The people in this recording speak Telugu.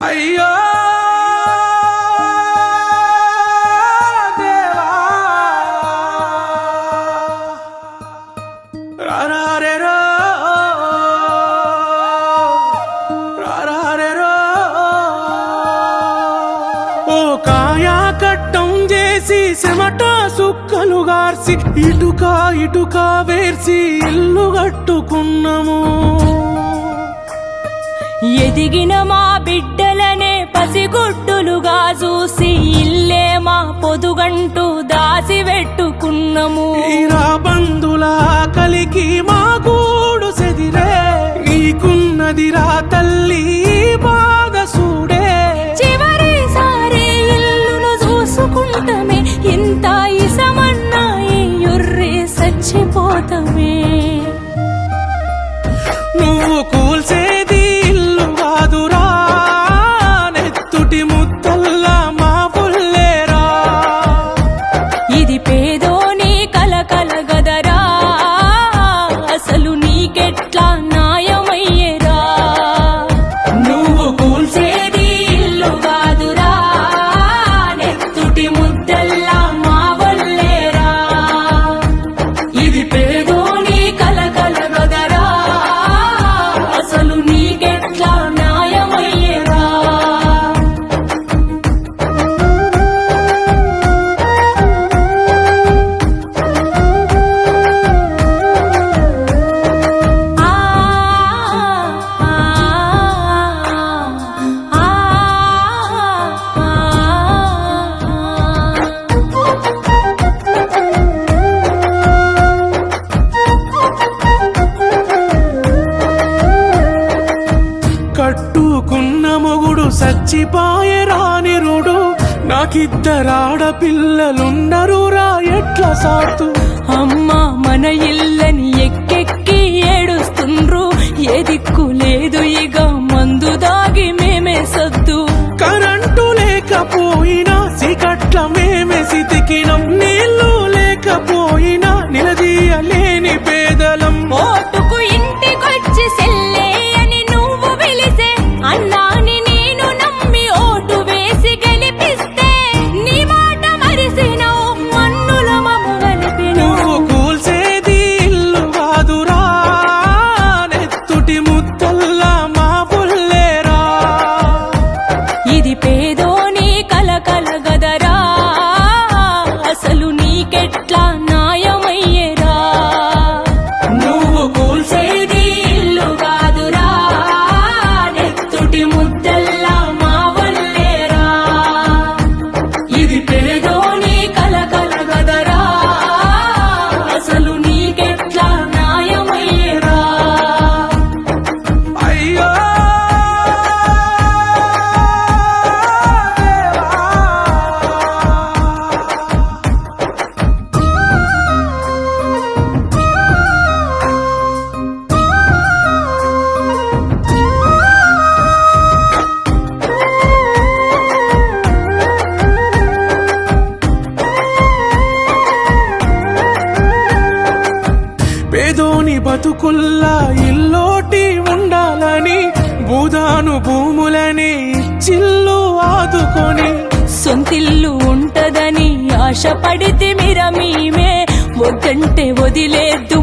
అయ్యో దేవా రారారేరో రారారేరో ఓ కాయా కట్టం చేసి చెమట సుక్కలు గార్చి ఇటుక వేర్చి ఇల్లు కట్టుకున్నాము. ఎదిగిన మా బిడ్డలనే పసిగుడ్డులుగా చూసి ఇల్లే మా పొదుగంటూ దాసి పెట్టుకున్నాము. ఈరా బంధుల కలికి మా గూడు సెదిరే నీకున్నదిరా తల్లి బాధ సూడే. చివరిసారి ఇల్లును చూసుకుంటమే ఇంత ఇసమన్నా ఎర్రి చచ్చిపోతమే. నువ్వు కూల్చేది ఇల్లు కాదురా నెత్తుటి ముద్దల్లా మా పుల్లేరా. ఇది పేదోని కలకల గదరా అసలు నీకెట్లా న్యాయమయ్యేరా. నువ్వు కూల్చేది ఇల్లు కాదురా నెత్తుటి ముద్దల్లా మా వల్లేరా. ఇది పేదోని కలకల గదరా అసలు నీకెట్లా న్యాయమయ్యేరా. కట్టుకున్న మొగుడు సచ్చిపాయరా నిరుడు. నాకిద్దరాడపిల్లలుండరురా ఎట్లా సాతు. అమ్మ మన ఇల్లని ఎక్కెక్కి ఏడుస్తుండ్రు. ఏ దిక్కు లేదు ఇక మందు దాగి మేమే సద్దు. కరెంటు లేకపోయినా సికట్ల మేమే సితికినం. నీళ్లు లేకపోయినా నిలదీయలేని పేదలం. ఓటుకు ఇంటికొచ్చి సెల్లే అని నువ్వు పిలిసే అన్నాని నేను నమ్మి ఓటు వేసి గెలిపిస్తే నీ మాట మరిసినవు మన్నుల మమ్ము గలిపినవు. నువ్వు కూల్చేది ఇల్లు కాదురా నెత్తుటి ముద్దల్లా మా పుల్లేరా. ఇది పేదోని కలకల గదరా అసలు నీకెట్లా న్యాయమయ్యేరా. నువ్వు కూల్చేది ఇల్లు కాదురా నెత్తుటి ముద్దల్లా మా వల్లేరా. ఇది పేదోని కలకల గదరా అసలు నీకెట్లా న్యాయమయ్యేరా. అయ్యో పేదోని బతుకుల్లా ఇల్లోటి ఉండాలని భూదాను భూములని చిల్లు ఆదుకొని. సొంతిల్లు ఉంటదని ఆశపడితే మీరా మేమే వద్దంటే వదిలేద్దు